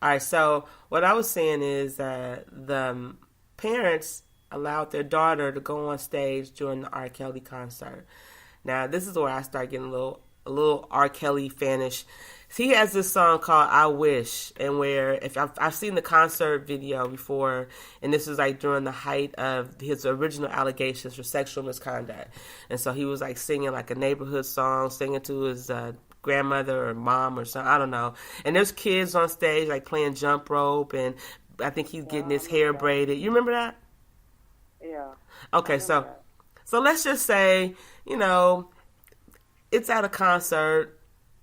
All right, so what I was saying is the parents allowed their daughter to go on stage during the R. Kelly concert. Now, this is where I start getting a little R. Kelly fanish. He has this song called "I Wish," and where if I've seen the concert video before, and this was like during the height of his original allegations for sexual misconduct, and so he was like singing like a neighborhood song, singing to his grandmother or mom or something, I don't know. And there's kids on stage like playing jump rope, and I think he's Yeah, getting I his remember hair that. braided. You remember that? Yeah, I Okay, remember so that. so let's just say, you know, it's at a concert.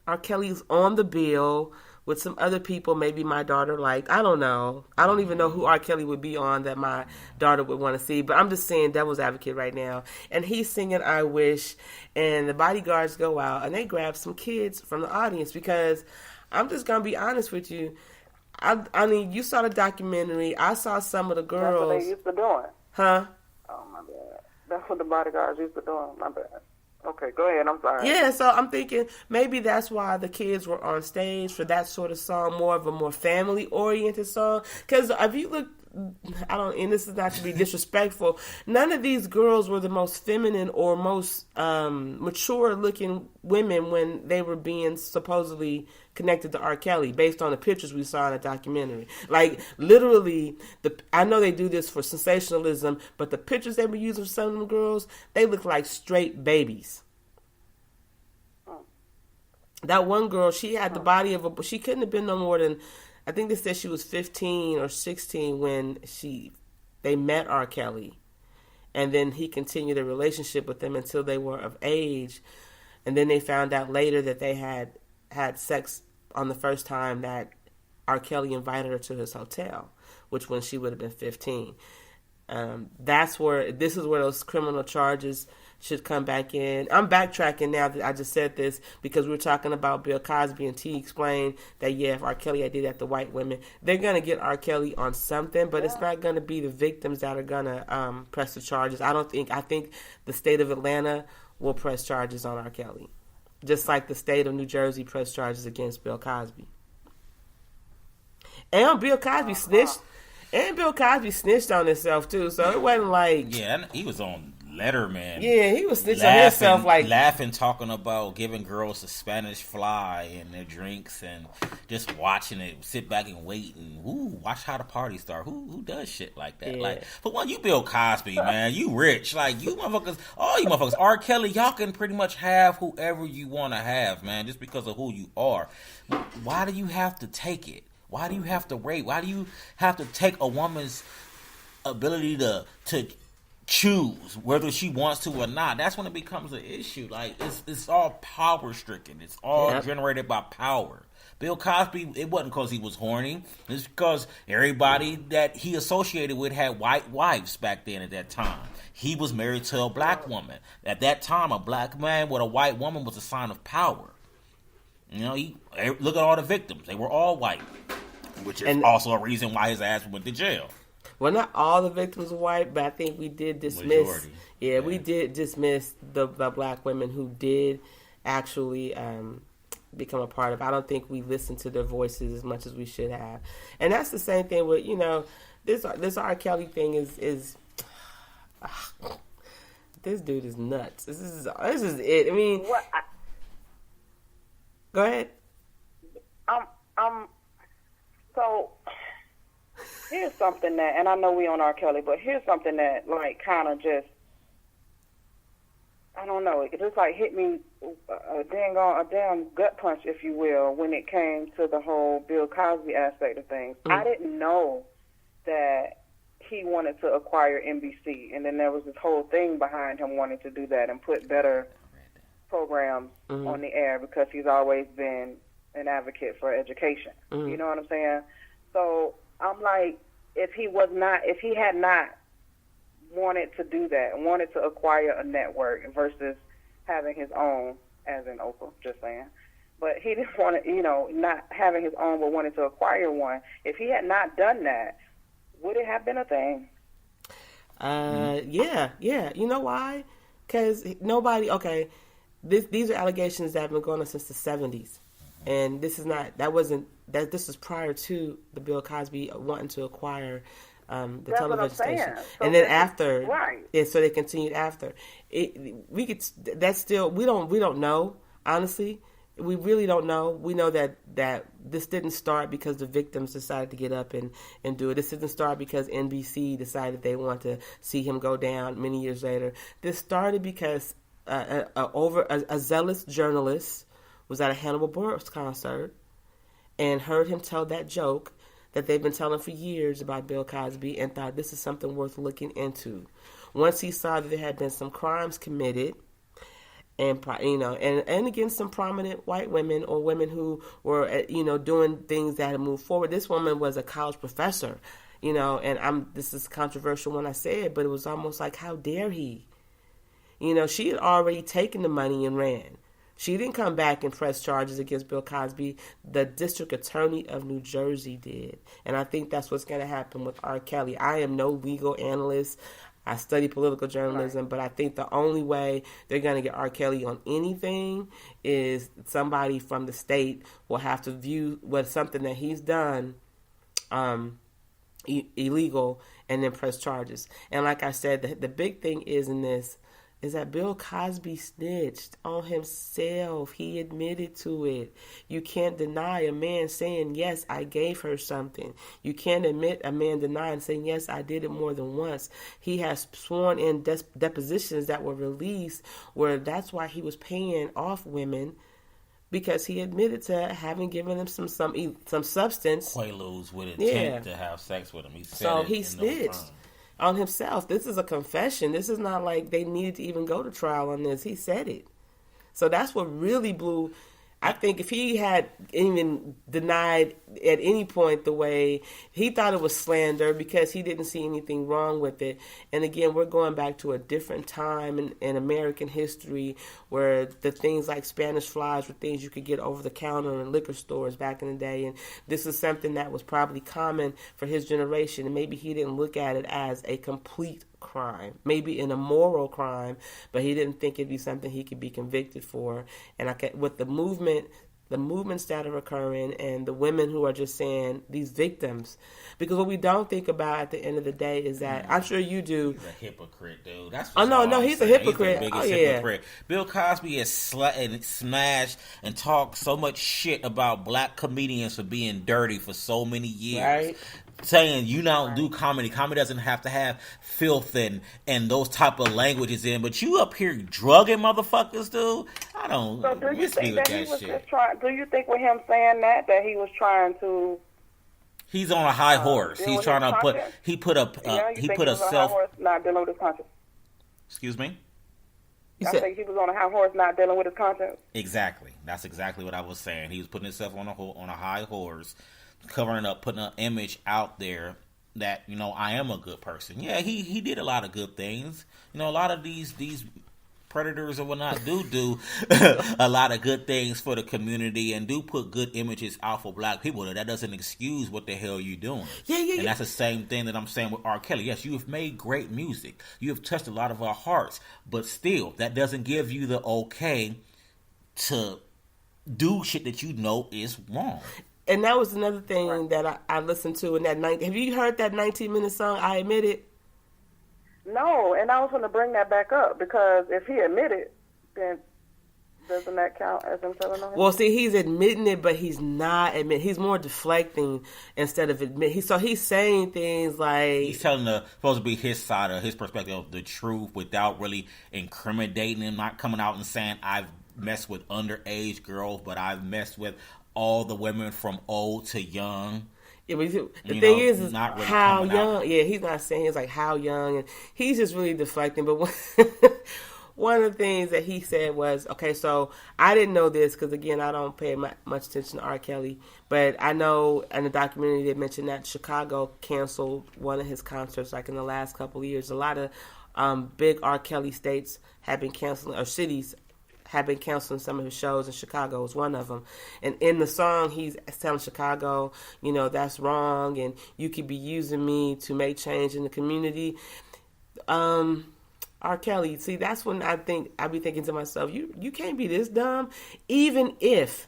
R. Kelly's on the bill with some other people maybe my daughter liked. I don't know. I don't even know who R. Kelly would be on that my daughter would want to see. But I'm just saying devil's advocate right now. And he's singing I Wish. And the bodyguards go out and they grab some kids from the audience because I'm just going to be honest with you. I mean, you saw the documentary. I saw some of the That's what they girls. used to doing. Huh? Oh my bad. That's what the bodyguards used to do. My bad. Okay, go ahead. I'm sorry. Yeah, so I'm thinking maybe that's why the kids were on stage for that sort of song, more family oriented song. Because if you look, I don't, and this is not to be disrespectful, none of these girls were the most feminine or most mature looking women when they were being supposedly connected to R. Kelly based on the pictures we saw in the documentary. Like literally, I know they do this for sensationalism, but the pictures they were using for some of them girls, they look like straight babies. That one girl, she had the body of a. She couldn't have been no more than. I think they said she was 15 or 16 when they met R. Kelly, and then he continued a relationship with them until they were of age, and then they found out later that they had sex on the first time that R. Kelly invited her to his hotel, which when she would have been 15. This is where those criminal charges should come back in. I'm backtracking now that I just said this because we were talking about Bill Cosby and T explained that yeah, if R. Kelly had did that to white women, they're gonna get R. Kelly on something, but it's Yeah. not gonna be the victims that are gonna press the charges. I think the state of Atlanta will press charges on R. Kelly, just like the state of New Jersey pressed charges against Bill Cosby. And Bill Cosby Uh-huh. snitched. And Bill Cosby snitched on himself too, so it wasn't like Yeah, and he was on Letterman. yeah, he was snitching on himself like Laughing, talking about giving girls the Spanish fly and their drinks, and just watching it, sit back and wait, and watch how the party start. Who does shit like that? Yeah. Like, but when you Bill Cosby, man, you rich, like you motherfuckers, all you motherfuckers, R. Kelly, y'all can pretty much have whoever you want to have, man, just because of who you are. Why do you have to take it? Why do you have to rape? Why do you have to take a woman's ability to choose whether she wants to or not? That's when it becomes an issue. Like it's all power stricken. It's all Yep. generated by power. Bill Cosby, it wasn't because he was horny. It's because everybody that he associated with had white wives back then at that time. He was married to a black woman. At that time, a black man with a white woman was a sign of power. You know, look at all the victims. They were all white, which is And- also a reason why his ass went to jail. well, not all the victims were white, but I think we did dismiss. Majority. Yeah, Yeah. we did dismiss the black women who did actually become a part of. I don't think we listened to their voices as much as we should have, and that's the same thing with this R. Kelly thing is this dude is nuts. This is it. I mean, What? go ahead. So here's something that, and I know we on R. Kelly, but here's something that like kind of just, I don't know, it just like hit me a damn gut punch, if you will, when it came to the whole Bill Cosby aspect of things. I didn't know that he wanted to acquire NBC, and then there was this whole thing behind him wanting to do that and put better programs on the air because he's always been an advocate for education. You know what I'm saying? So I'm like, if he had not wanted to do that, wanted to acquire a network versus having his own, as in Oprah, just saying. But he didn't want to, not having his own, but wanted to acquire one. If he had not done that, would it have been a thing? Yeah. You know why? Because nobody. Okay, these are allegations that have been going on since the 70s. And this is prior to the Bill Cosby wanting to acquire the That's television station. So and then after, right? Yeah, so they continued after. We don't know, honestly. We really don't know. We know that this didn't start because the victims decided to get up and do it. This didn't start because NBC decided they want to see him go down many years later. This started because a zealous journalist was at a Hannibal Buress concert and heard him tell that joke that they've been telling for years about Bill Cosby and thought this is something worth looking into. Once he saw that there had been some crimes committed, and against some prominent white women or women who were doing things that had moved forward. This woman was a college professor, and this is controversial when I say it, but it was almost like, how dare he? She had already taken the money and ran. She didn't come back and press charges against Bill Cosby. The district attorney of New Jersey did. And I think that's what's going to happen with R. Kelly. I am no legal analyst. I study political journalism, but I think the only way they're going to get R. Kelly on anything is somebody from the state will have to view what something that he's done illegal and then press charges. And like I said, the big thing is in this is that Bill Cosby snitched on himself. He admitted to it. You can't deny a man saying, yes, I gave her something. You can't admit a man denying saying, yes, I did it more than once. He has sworn in depositions that were released where that's why he was paying off women, because he admitted to having given them some substance. Quaaludes with intent to have sex with him. He snitched on himself. This is a confession. This is not like they needed to even go to trial on this. He said it. So that's what really blew. I think if he had even denied at any point the way he thought it was slander because he didn't see anything wrong with it. And again, we're going back to a different time in American history where the things like Spanish flies were things you could get over the counter in liquor stores back in the day. And this is something that was probably common for his generation. And maybe he didn't look at it as a complete crime, maybe an immoral crime, but he didn't think it'd be something he could be convicted for. And with the movements that are occurring and the women who are just saying, these victims, because what we don't think about at the end of the day is that, I'm sure you do. He's a hypocrite, dude. That's he's a hypocrite. He's the biggest hypocrite. Bill Cosby has smashed and talked so much shit about black comedians for being dirty for so many years. Right. Saying you don't do comedy. Comedy doesn't have to have filth and those type of languages in. But you up here drugging motherfuckers, dude. I don't. So do you think that he was shit. just trying? Do you think with him saying that he was trying to? He's on a high horse. He's trying to put. He put a. He put a self. Horse, not dealing with his conscience. Excuse me. I think he was on a high horse, not dealing with his conscience. Exactly. That's exactly what I was saying. He was putting himself on a high horse, covering up, putting an image out there that, I am a good person. Yeah, he did a lot of good things. A lot of these predators or whatnot do a lot of good things for the community and do put good images out for black people. That doesn't excuse what the hell you're doing. Yeah. And that's the same thing that I'm saying with R. Kelly. Yes, you have made great music. You have touched a lot of our hearts. But still, that doesn't give you the okay to do shit that you know is wrong. And that was another thing that I listened to in that night. Have you heard that 19-minute song, I Admit It? No, and I was going to bring that back up because if he admitted, then doesn't that count as him telling on him? Well, see, he's admitting it, but he's not admitting. He's more deflecting instead of admitting. So he's saying things like... He's telling supposed to be his side of his perspective of the truth without really incriminating him, not coming out and saying, I've messed with underage girls, but I've messed with all the women from old to young. Yeah, but the thing is really how young. Out. Yeah, he's not saying it's like how young, and he's just really deflecting. But one of the things that he said was, okay, so I didn't know this because again, I don't pay much attention to R. Kelly, but I know in the documentary they mentioned that Chicago canceled one of his concerts like in the last couple of years. A lot of big R. Kelly states have been canceling, or cities have been canceling some of his shows, and Chicago was one of them. And in the song, he's telling Chicago, that's wrong, and you could be using me to make change in the community. R. Kelly, see, that's when I be thinking to myself, you can't be this dumb. Even if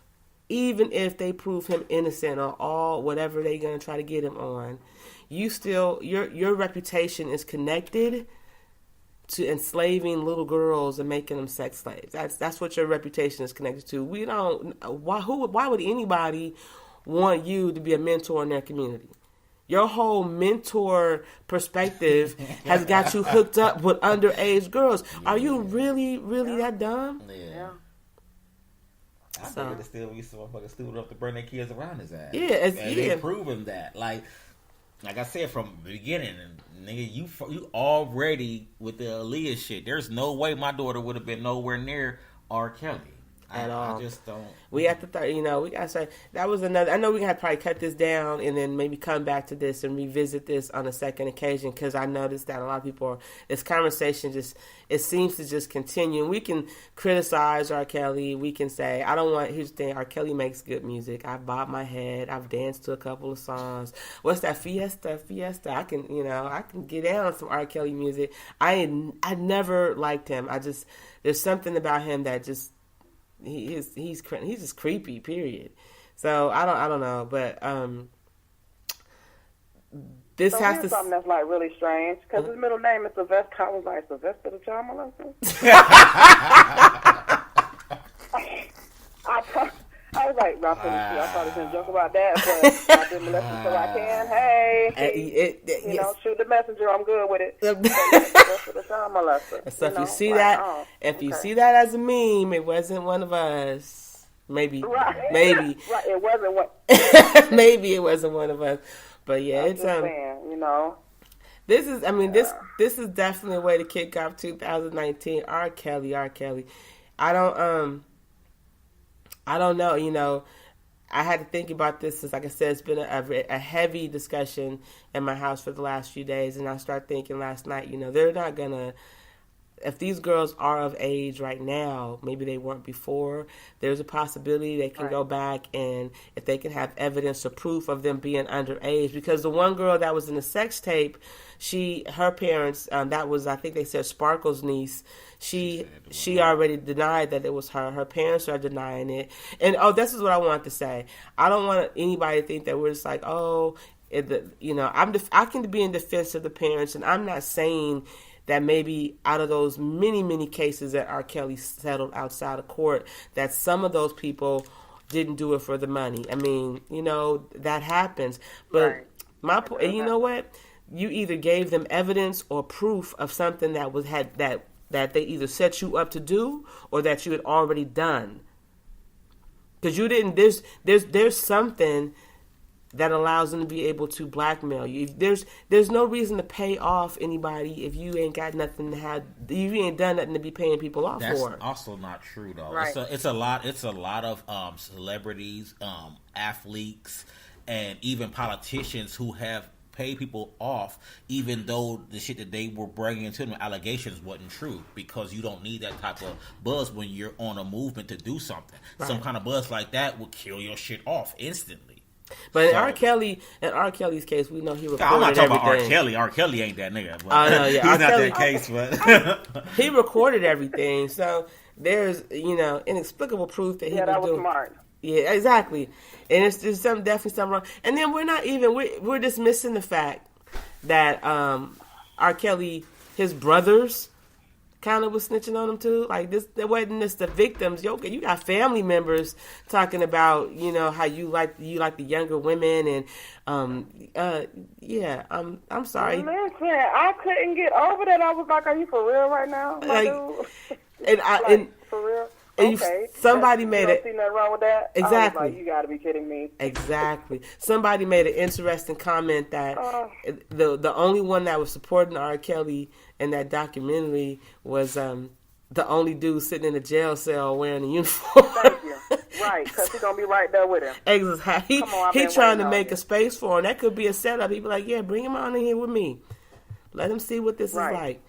even if they prove him innocent or all whatever they're gonna try to get him on, you still your reputation is connected to enslaving little girls and making them sex slaves. That's what your reputation is connected to. We don't. Why would anybody want you to be a mentor in their community? Your whole mentor perspective has got you hooked up with underage girls. Are you really, really that dumb? Yeah. I think it's still used to motherfuckers stupid enough to burn their kids around his ass. Yeah, and they proven that. Like I said from the beginning, nigga, you already with the Aaliyah shit. There's no way my daughter would have been nowhere near R. Kelly. At all. I just don't. We have to, we gotta say that was another. I know we gotta probably cut this down and then maybe come back to this and revisit this on a second occasion, because I noticed that a lot of people this conversation it seems to just continue. We can criticize R. Kelly. We can say here's the thing. R. Kelly makes good music. I bobbed my head. I've danced to a couple of songs. What's that? Fiesta. I can get down on some R. Kelly music. I never liked him. There's something about him that just. He's just creepy, period. So I don't know, but this so has to something that's like really strange, because his middle name is Sylvester. I was like, Sylvester the Child Molester. I was like, I thought he was joke about that, but I've been molested so I can. Hey, shoot the messenger. I'm good with it. Sylvester the Child Molester. So if you see that, you see that as a meme, it wasn't one of us. Maybe. Right. It wasn't one. Maybe it wasn't one of us. But yeah, I'm just saying, This is, this is definitely a way to kick off 2019. R. Kelly. I don't know, I had to think about this since, like I said, it's been a heavy discussion in my house for the last few days, and I started thinking last night, they're not going to, if these girls are of age right now, maybe they weren't before, there's a possibility they can go back, and if they can have evidence or proof of them being underage, because the one girl that was in the sex tape, her parents, that was, I think they said Sparkle's niece, she already denied that it was her. Her parents are denying it. And, this is what I wanted to say. I don't want anybody to think that we're just like, I can be in defense of the parents, and I'm not saying that maybe out of those many, many cases that R. Kelly settled outside of court, that some of those people didn't do it for the money. I mean, that happens. But my point, and you know what? You either gave them evidence or proof of something that they either set you up to do or that you had already done. Because you didn't. There's something that allows them to be able to blackmail you. There's no reason to pay off anybody if you ain't got nothing to have. You ain't done nothing to be paying people off for. That's also not true though. Right. It's a lot of celebrities, athletes, and even politicians who have paid people off, even though the shit that they were bringing to them, allegations, wasn't true, because you don't need that type of buzz when you're on a movement to do something. Right. Some kind of buzz like that will kill your shit off instantly. But in R. Kelly's case, we know he recorded everything. I'm not talking about R. Kelly. R. Kelly ain't that nigga. But no, yeah. He's not that case, but he recorded everything. So there's, inexplicable proof that he was doing. Smart. Yeah, exactly. And it's definitely something wrong. And then we're dismissing the fact that R. Kelly, his brothers, kind of was snitching on him too. Like this, it wasn't just the victims. You got family members talking about how you like the younger women, and I'm sorry. Listen, I couldn't get over that. I was like, are you for real right now, my dude? And for real. And okay. Somebody made it. See nothing wrong with that? Exactly. I was like, you got to be kidding me. Exactly. Somebody made an interesting comment that the only one that was supporting R. Kelly in that documentary was the only dude sitting in a jail cell wearing a uniform. Thank you. Right, because he's going to be right there with him. Exactly. He trying to make a space for him. That could be a setup. He'd be like, yeah, bring him on in here with me. Let him see what this is like.